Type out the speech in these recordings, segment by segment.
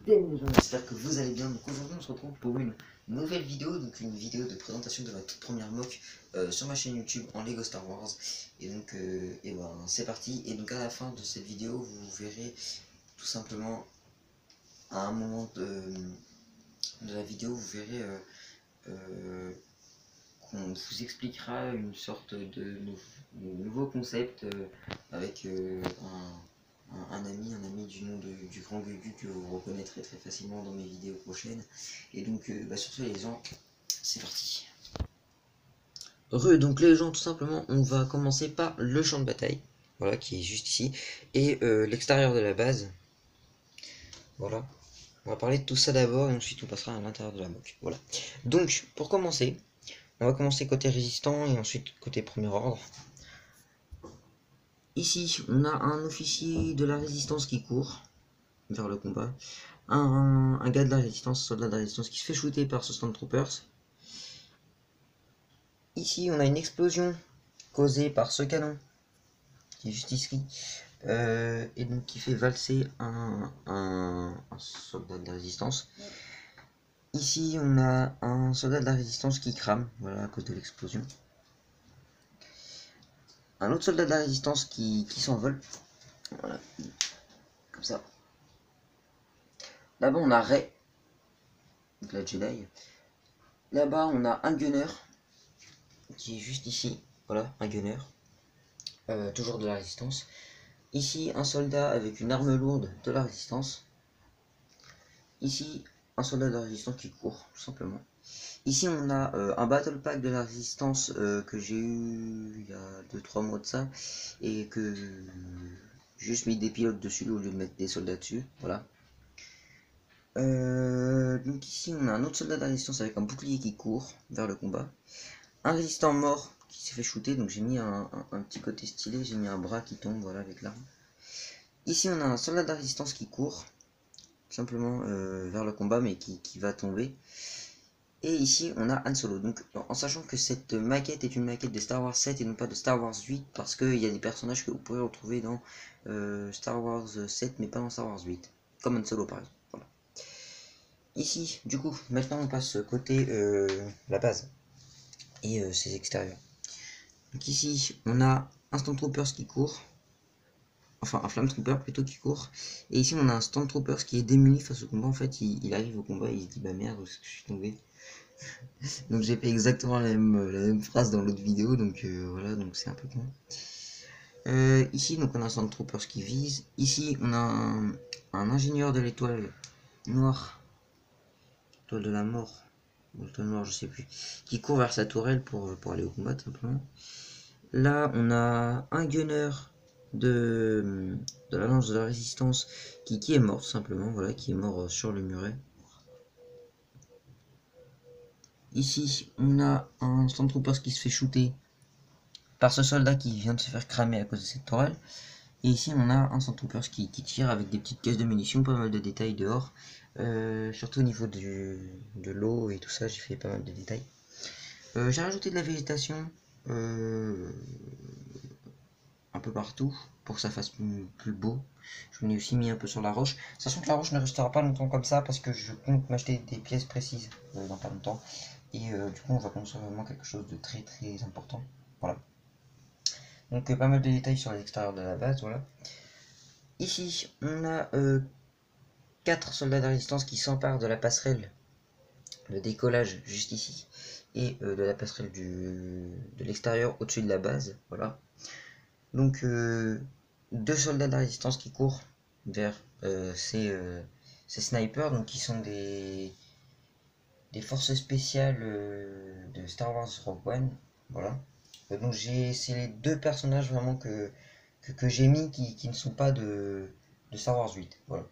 Bien les gens, j'espère que vous allez bien. Donc aujourd'hui on se retrouve pour une nouvelle vidéo, donc une vidéo de présentation de ma toute première mock sur ma chaîne YouTube en Lego Star Wars. Et donc c'est parti. Et donc à la fin de cette vidéo vous verrez tout simplement à un moment de la vidéo vous verrez qu'on vous expliquera une sorte de nouveau concept avec un ami du nom du grand Gugu que vous reconnaîtrez très facilement dans mes vidéos prochaines. Et donc sur ce les gens, c'est parti. Donc les gens, tout simplement, on va commencer par le champ de bataille, voilà, qui est juste ici, et l'extérieur de la base. Voilà. On va parler de tout ça d'abord, et ensuite on passera à l'intérieur de la mock. Voilà. Donc, pour commencer, on va commencer côté résistant, et ensuite côté premier ordre. Ici, on a un officier de la résistance qui court vers le combat. Un gars de la résistance, soldat de la résistance qui se fait shooter par ce Stormtroopers. Ici, on a une explosion causée par ce canon qui est juste ici. Et donc qui fait valser un soldat de la résistance. Ici, on a un soldat de la résistance qui crame, voilà, à cause de l'explosion. Un autre soldat de la résistance qui s'envole. Voilà, comme ça. Là-bas, on a Rey, donc la Jedi. Là-bas, on a un gunner qui est juste ici. Voilà, un gunner. Toujours de la résistance. Ici, un soldat avec une arme lourde de la résistance. Ici, un soldat de la résistance qui court, tout simplement. Ici, on a un battle pack de la résistance que j'ai eu il y a 2-3 mois de ça. Et que j'ai juste mis des pilotes dessus au lieu de mettre des soldats dessus. Voilà. Donc ici, on a un autre soldat de la résistance avec un bouclier qui court vers le combat. Un résistant mort qui s'est fait shooter, donc j'ai mis un petit côté stylé, j'ai mis un bras qui tombe, voilà, avec l'arme. Ici, on a un soldat de la résistance qui court, simplement vers le combat, mais qui va tomber. Et ici, on a Han Solo. Donc, en sachant que cette maquette est une maquette de Star Wars 7 et non pas de Star Wars 8, parce qu'il y a des personnages que vous pourrez retrouver dans Star Wars 7, mais pas dans Star Wars 8. Comme Han Solo, par exemple. Voilà. Ici, du coup, maintenant on passe côté la base et ses extérieurs. Donc ici, on a un Stormtroopers qui court. Enfin, un Flametrooper plutôt qui court. Et ici, on a un Stormtroopers qui est démuni face au combat. En fait, il arrive au combat et il se dit bah merde, où est-ce que je suis tombé. Donc j'ai fait exactement la même phrase dans l'autre vidéo. Donc voilà, donc c'est un peu con. Ici, donc on a un Stormtroopers qui vise. Ici, on a un ingénieur de l'étoile noire. Étoile de la mort. L'étoile noire, je sais plus. Qui court vers sa tourelle pour aller au combat, tout simplement. Là, on a un gunner de la lance de la résistance qui est mort, tout simplement. Voilà, qui est mort sur le muret. Ici, on a un Stormtrooper qui se fait shooter par ce soldat qui vient de se faire cramer à cause de cette tourelle. Et ici, on a un Stormtrooper qui tire avec des petites caisses de munitions, pas mal de détails dehors. Surtout au niveau de l'eau et tout ça, j'ai fait pas mal de détails. J'ai rajouté de la végétation un peu partout pour que ça fasse plus beau. Je l'ai aussi mis un peu sur la roche, sachant que la roche ne restera pas longtemps comme ça parce que je compte m'acheter des pièces précises dans pas longtemps. Et du coup, on va construire vraiment quelque chose de très très important. Voilà. Donc, pas mal de détails sur l'extérieur de la base. Voilà. Ici, on a 4 soldats de résistance qui s'emparent de la passerelle de décollage juste ici et de la passerelle de l'extérieur au-dessus de la base. Voilà. Donc, 2 soldats de la résistance qui courent vers ces snipers, donc qui sont des forces spéciales de Star Wars Rogue One. Voilà. Donc c'est les 2 personnages vraiment que j'ai mis qui ne sont pas de Star Wars 8. Voilà.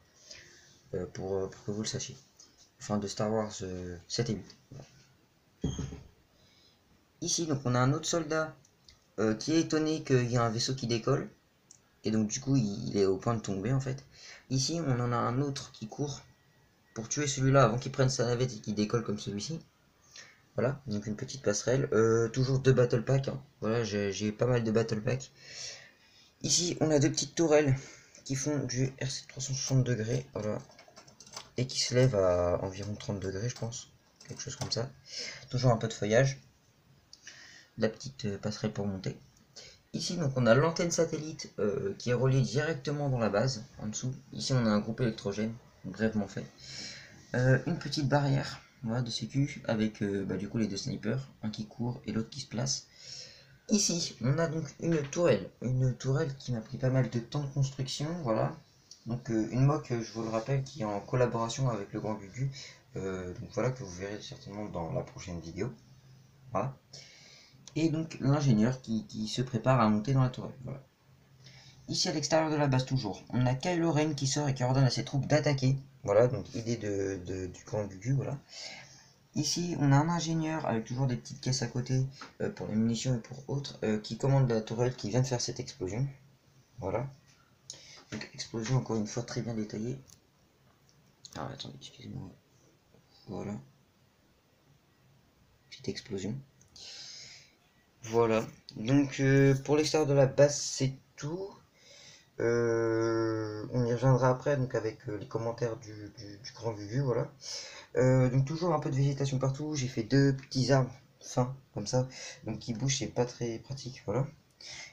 Pour que vous le sachiez. Enfin, de Star Wars 7 et 8. Voilà. Ici, donc on a un autre soldat qui est étonné qu'il y a un vaisseau qui décolle. Et donc du coup, il est au point de tomber en fait. Ici, on en a un autre qui court pour tuer celui-là avant qu'il prenne sa navette et qu'il décolle comme celui-ci. Voilà, donc une petite passerelle. Toujours 2 battle packs. Hein. Voilà, j'ai pas mal de battle packs. Ici, on a 2 petites tourelles qui font du RC 360 degrés. Voilà. et qui se lève à environ 30 degrés, je pense, quelque chose comme ça. Toujours un peu de feuillage, la petite passerelle pour monter. Ici, donc, on a l'antenne satellite qui est reliée directement dans la base, en dessous. Ici, on a un groupe électrogène, brièvement fait. Une petite barrière, voilà, de sécu, avec du coup les deux snipers, un qui court et l'autre qui se place. Ici, on a donc une tourelle qui m'a pris pas mal de temps de construction, voilà. Donc une mock, je vous le rappelle, qui est en collaboration avec le Grand Gugu, donc voilà, que vous verrez certainement dans la prochaine vidéo. Voilà. Et donc l'ingénieur qui se prépare à monter dans la tourelle. Voilà. Ici à l'extérieur de la base toujours, on a Kylo Ren qui sort et qui ordonne à ses troupes d'attaquer. Voilà, donc idée du Grand Gugu, voilà. Ici, on a un ingénieur avec toujours des petites caisses à côté pour les munitions et pour autres qui commande la tourelle qui vient de faire cette explosion. Voilà. Donc, explosion encore une fois très bien détaillée. Alors, attendez, excusez-moi. Voilà. Petite explosion. Voilà. Donc, pour l'extérieur de la base, c'est tout. On y reviendra après donc avec les commentaires du Grand Gugu, voilà. Donc toujours un peu de végétation partout, j'ai fait deux petits arbres fins comme ça, donc qui bougent, c'est pas très pratique, voilà.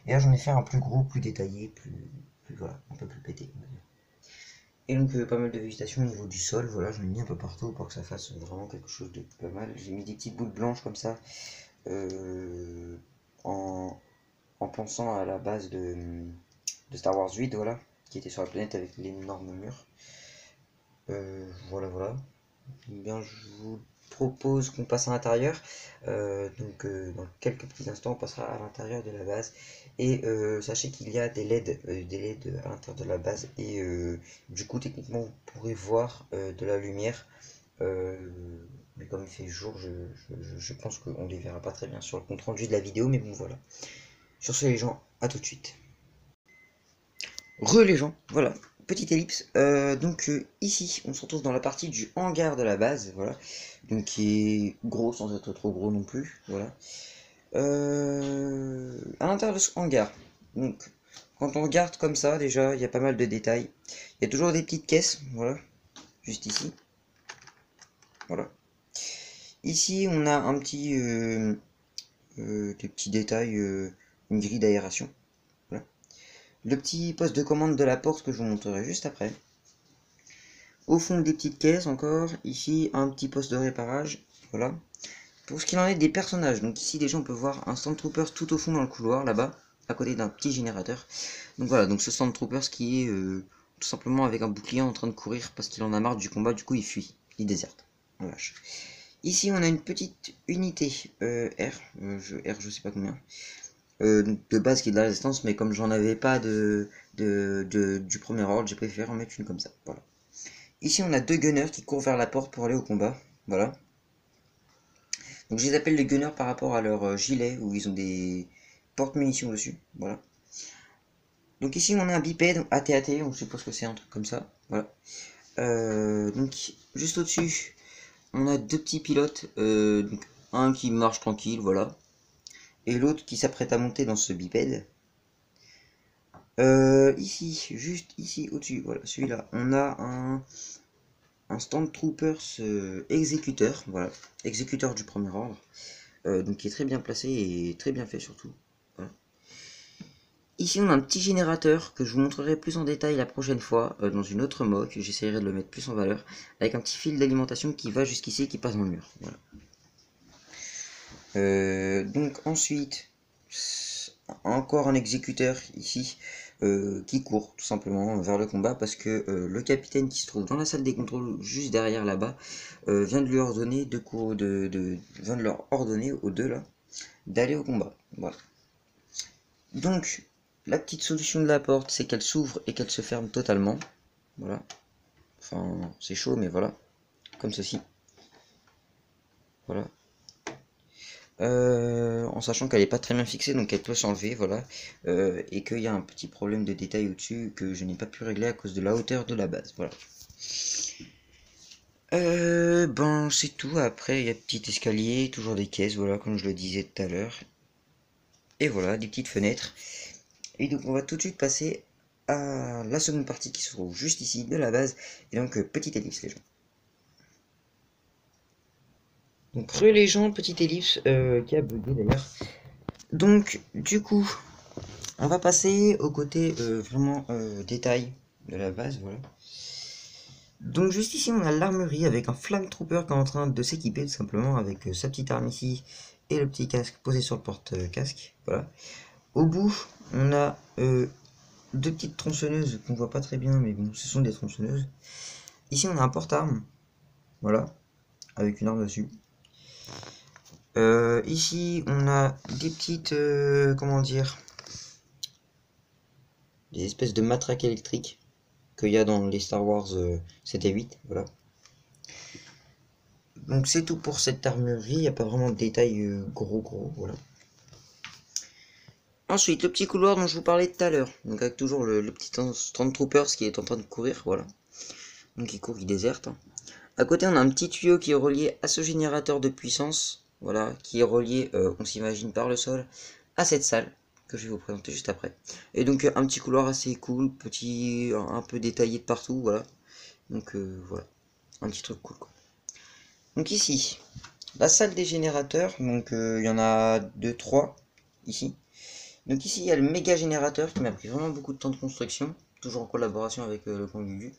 Et là j'en ai fait un plus gros, plus détaillé, plus voilà, un peu plus pété, on va dire. Et donc pas mal de végétation au niveau du sol, voilà, j'en ai mis un peu partout pour que ça fasse vraiment quelque chose de pas mal. J'ai mis des petites boules blanches comme ça, euh, en, en pensant à la base de Star Wars 8, voilà, qui était sur la planète avec l'énorme mur. Voilà. Bien, je vous propose qu'on passe à l'intérieur. Dans quelques petits instants, on passera à l'intérieur de la base. Et sachez qu'il y a des LED à l'intérieur de la base. Et du coup, techniquement, vous pourrez voir de la lumière. Mais comme il fait jour, je pense qu'on ne les verra pas très bien sur le compte rendu de la vidéo. Mais bon, voilà. Sur ce, les gens, à tout de suite. Les gens, voilà, petite ellipse. Ici, on se retrouve dans la partie du hangar de la base, voilà, donc qui est gros sans être trop gros non plus, voilà. À l'intérieur de ce hangar, donc quand on regarde comme ça, déjà, il y a pas mal de détails. Il y a toujours des petites caisses, voilà, juste ici, voilà. Ici, on a un petit, des petits détails, une grille d'aération. Le petit poste de commande de la porte que je vous montrerai juste après. Au fond des petites caisses encore, ici un petit poste de réparage, voilà. Pour ce qu'il en est des personnages, donc ici déjà on peut voir un Stormtrooper tout au fond dans le couloir, là-bas, à côté d'un petit générateur. Donc voilà, donc ce Stormtrooper qui est tout simplement avec un bouclier en train de courir parce qu'il en a marre du combat, du coup il fuit, il déserte. Voilà. Ici on a une petite unité R, je sais pas combien, de base qui est de la résistance, mais comme j'en avais pas du premier ordre, j'ai préféré en mettre une comme ça, voilà. Ici on a deux gunners qui courent vers la porte pour aller au combat, voilà. Donc je les appelle les gunners par rapport à leur gilet où ils ont des porte-munitions dessus, voilà. Donc ici on a un bipède AT-AT, on suppose que c'est un truc comme ça, voilà. Donc juste au-dessus, on a deux petits pilotes, donc un qui marche tranquille, voilà, et l'autre qui s'apprête à monter dans ce bipède. Ici, juste ici au-dessus, voilà, celui-là, on a un Stormtroopers exécuteur, voilà, exécuteur du premier ordre, donc qui est très bien placé et très bien fait surtout. Voilà. Ici on a un petit générateur que je vous montrerai plus en détail la prochaine fois dans une autre mock, j'essaierai de le mettre plus en valeur, avec un petit fil d'alimentation qui va jusqu'ici et qui passe dans le mur. Voilà. Donc ensuite, encore un exécuteur ici qui court tout simplement vers le combat parce que le capitaine qui se trouve dans la salle des contrôles juste derrière là-bas vient de lui ordonner vient de leur ordonner aux deux là d'aller au combat. Voilà. Donc la petite solution de la porte c'est qu'elle s'ouvre et qu'elle se ferme totalement. Voilà. Enfin c'est chaud mais voilà. Comme ceci. Voilà. En sachant qu'elle n'est pas très bien fixée, donc elle peut s'enlever, voilà, et qu'il y a un petit problème de détail au-dessus que je n'ai pas pu régler à cause de la hauteur de la base, voilà. Ben c'est tout, après il y a petit escalier, toujours des caisses, voilà, comme je le disais tout à l'heure, et voilà, des petites fenêtres, et donc on va tout de suite passer à la seconde partie qui se trouve juste ici de la base. Et donc, petite ellipse les gens. Donc, les gens, petite ellipse qui a bugué d'ailleurs. Donc, du coup, on va passer au côté vraiment détail de la base, voilà. Donc juste ici on a l'armurerie avec un Flame Trooper qui est en train de s'équiper tout simplement avec sa petite arme ici et le petit casque posé sur le porte-casque, voilà. Au bout on a deux petites tronçonneuses qu'on voit pas très bien mais bon ce sont des tronçonneuses. Ici on a un porte-arme, voilà, avec une arme dessus. Ici on a des petites, comment dire, des espèces de matraques électriques qu'il y a dans les Star Wars 7 et 8, voilà. Donc c'est tout pour cette armurerie, il n'y a pas vraiment de détails gros, voilà. Ensuite, le petit couloir dont je vous parlais tout à l'heure, donc avec toujours le petit Stormtroopers qui est en train de courir, voilà. Donc il court, il déserte. À côté, on a un petit tuyau qui est relié à ce générateur de puissance, voilà, qui est relié, on s'imagine, par le sol, à cette salle, que je vais vous présenter juste après. Et donc un petit couloir assez cool, petit, un peu détaillé de partout, voilà. Donc voilà, un petit truc cool, quoi. Donc ici, la salle des générateurs, donc il y en a 2-3 ici. Donc ici il y a le méga générateur qui m'a pris vraiment beaucoup de temps de construction, toujours en collaboration avec le Kangugu.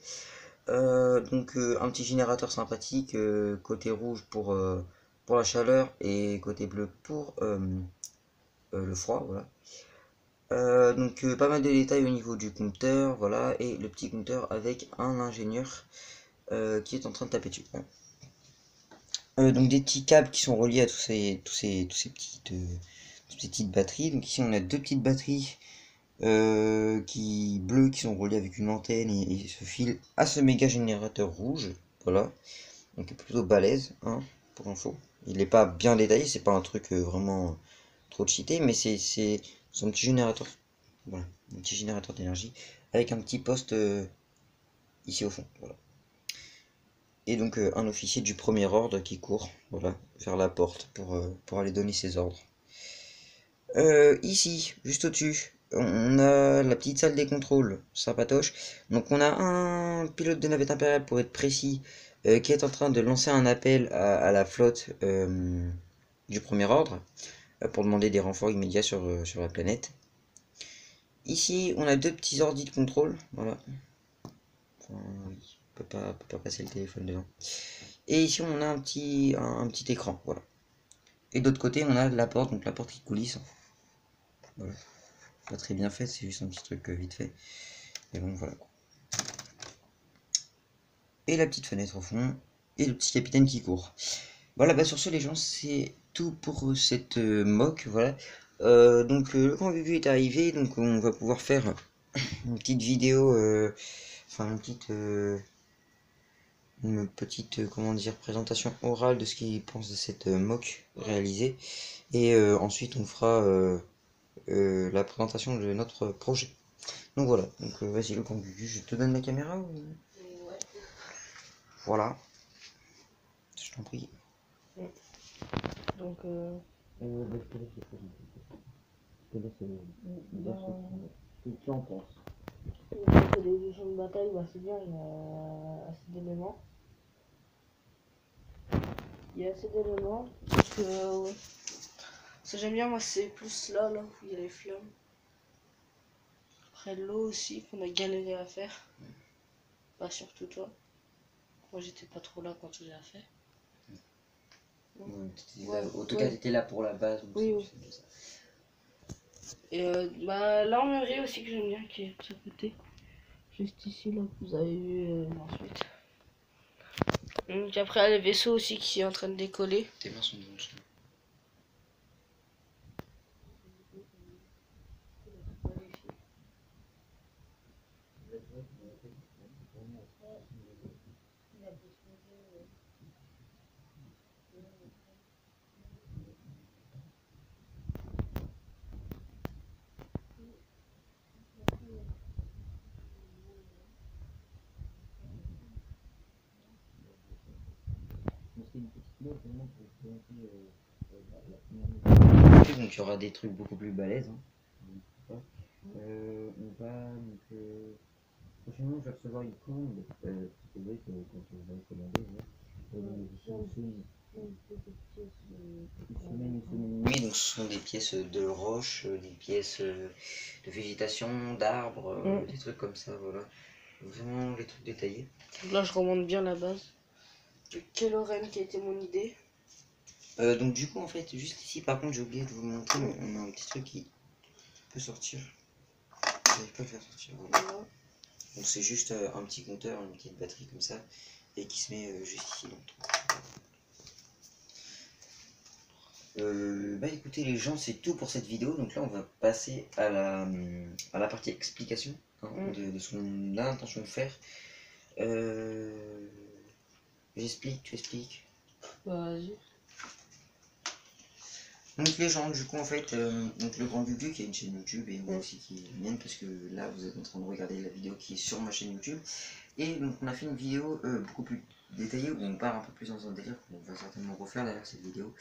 Donc un petit générateur sympathique, côté rouge pour la chaleur et côté bleu pour le froid, voilà. Donc pas mal de détails au niveau du compteur, voilà, et le petit compteur avec un ingénieur qui est en train de taper dessus. Voilà. Donc des petits câbles qui sont reliés à toutes ces petites batteries. Donc ici on a deux petites batteries bleues qui sont reliées avec une antenne et ce fil à ce méga générateur rouge. Voilà. Donc plutôt balèze, hein, pour info. Il n'est pas bien détaillé, c'est pas un truc vraiment trop cheaté, mais c'est un petit générateur. Voilà, un petit générateur d'énergie avec un petit poste ici au fond. Voilà. Et donc un officier du premier ordre qui court, voilà, vers la porte pour aller donner ses ordres. Ici, juste au-dessus, on a la petite salle des contrôles, sympatoche. Donc on a un pilote de navette impériale, pour être précis, qui est en train de lancer un appel à la flotte du premier ordre, pour demander des renforts immédiats sur la planète. Ici, on a deux petits ordis de contrôle, voilà. Enfin, oui, on peut pas passer le téléphone dedans. Et ici on a un petit écran, voilà. Et d'autre côté on a la porte, donc la porte qui coulisse. Voilà. Pas très bien fait, c'est juste un petit truc vite fait. Et bon voilà. Et la petite fenêtre au fond. Et le petit capitaine qui court. Voilà, bah sur ce les gens, c'est tout pour cette mock, voilà. Donc le Kangugu est arrivé, donc on va pouvoir faire une petite vidéo, enfin une petite comment dire, présentation orale de ce qu'il pense de cette mock réalisée. Et ensuite on fera la présentation de notre projet. Donc voilà, donc vas-y le Kangugu, je te donne la caméra ou... Ouais. Voilà, je t'en prie. Donc, Je te laisse le présenter. Je te laisse tu en penses. les champs de bataille, bah, c'est bien, il y a assez d'éléments. Il y a assez d'éléments. Parce que, ouais. Ce que j'aime bien, moi, c'est plus là où il y a les flammes. Après, l'eau aussi, qu'on a galéré à faire. Pas surtout toi. Moi, j'étais pas trop là quand tu l'as fait. Ouais, en tout cas, t'étais là pour la base. Oui, oui. Et bah, l'armurerie aussi que j'aime bien, qui est de ce côté. Juste ici, là, que vous avez vu ensuite. Donc après, il y a le vaisseau aussi qui est en train de décoller. Tes mains sont blanches. Donc il y aura des trucs beaucoup plus balèzes. Hein. On va donc prochainement je vais recevoir une commande. C'est vrai que quand on va commander, une semaine et demie, donc ce sont des pièces de roche, des pièces de végétation, d'arbres, des trucs comme ça, voilà. Vraiment les trucs détaillés. Donc là, je remonte bien la base. Quelle oreille qui a été mon idée. Donc du coup en fait juste ici par contre j'ai oublié de vous montrer, mais on a un petit truc qui peut sortir. J'arrive pas à le faire sortir. Voilà. Donc c'est juste un petit compteur, une petite batterie comme ça, et qui se met juste ici dans le trou. Bah écoutez les gens, c'est tout pour cette vidéo. Donc là on va passer à la partie explication hein, de ce qu'on a l'intention de faire. J'explique, tu expliques. Vas-y. Donc les gens, du coup en fait, donc le Grand Dudu qui a une chaîne YouTube et moi aussi qui est la mienne, parce que là vous êtes en train de regarder la vidéo qui est sur ma chaîne YouTube. Et donc on a fait une vidéo beaucoup plus détaillée où on part un peu plus dans un délire qu'on va certainement refaire derrière cette vidéo.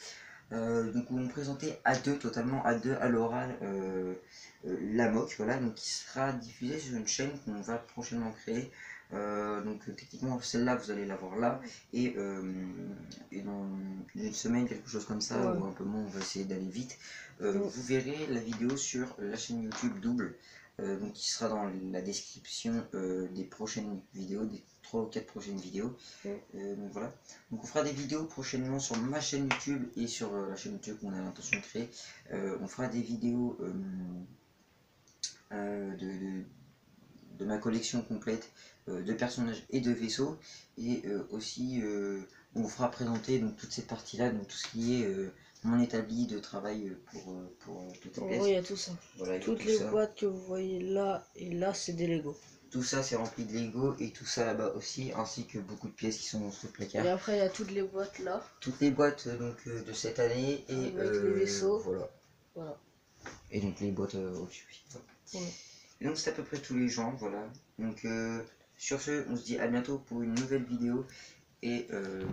Donc où on présentait à deux, totalement à deux, à l'oral, la moque, voilà, donc qui sera diffusée sur une chaîne qu'on va prochainement créer. Donc techniquement celle-là vous allez la voir là et dans une semaine quelque chose comme ça ou un peu moins, on va essayer d'aller vite. Vous verrez la vidéo sur la chaîne YouTube double, donc qui sera dans la description des prochaines vidéos, des 3 ou 4 prochaines vidéos. Donc voilà, donc on fera des vidéos prochainement sur ma chaîne YouTube et sur la chaîne YouTube qu'on a l'intention de créer. On fera des vidéos de ma collection complète de personnages et de vaisseaux, et aussi on vous fera présenter donc toute cette partie là, donc tout ce qui est mon établi de travail pour toutes les pièces. Oui, il y a tout ça. Voilà, toutes les boîtes que vous voyez là et là, c'est des Lego. Tout ça c'est rempli de Lego et tout ça là-bas aussi, ainsi que beaucoup de pièces qui sont sous le placard. Et après il y a toutes les boîtes là. Toutes les boîtes donc de cette année et avec les vaisseaux. Voilà. Et donc les boîtes au-dessus. Voilà. Et donc c'est à peu près tous les gens, voilà. Donc sur ce, on se dit à bientôt pour une nouvelle vidéo. Et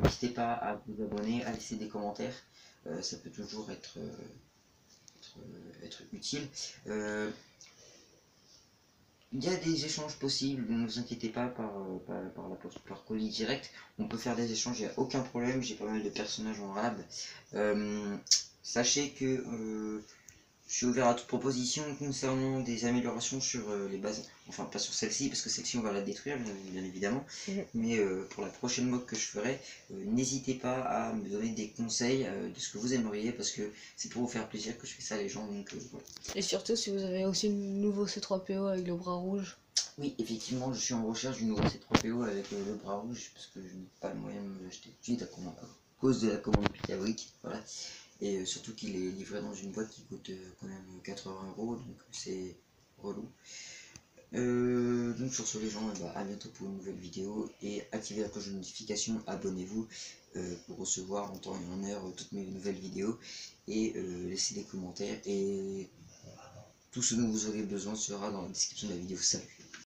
n'hésitez pas à vous abonner, à laisser des commentaires. Ça peut toujours être utile. Il y a des échanges possibles, ne vous inquiétez pas par la poste, par colis direct. On peut faire des échanges, il n'y a aucun problème. J'ai pas mal de personnages en rab. Sachez que je suis ouvert à toute proposition concernant des améliorations sur les bases, enfin pas sur celle-ci parce que celle-ci on va la détruire bien évidemment, mais pour la prochaine mock que je ferai, n'hésitez pas à me donner des conseils de ce que vous aimeriez, parce que c'est pour vous faire plaisir que je fais ça les gens, donc voilà. Et surtout si vous avez aussi le nouveau C3PO avec le bras rouge. Oui, effectivement je suis en recherche du nouveau C3PO avec le bras rouge, parce que je n'ai pas le moyen de me l'acheter tout de suite à cause de la commande Picabric, voilà. Et surtout qu'il est livré dans une boîte qui coûte quand même 80 €, donc c'est relou. Donc sur ce les gens, à bientôt pour une nouvelle vidéo, et activez la cloche de notification, abonnez-vous pour recevoir en temps et en heure toutes mes nouvelles vidéos, et laissez des commentaires, et tout ce dont vous aurez besoin sera dans la description de la vidéo. Salut!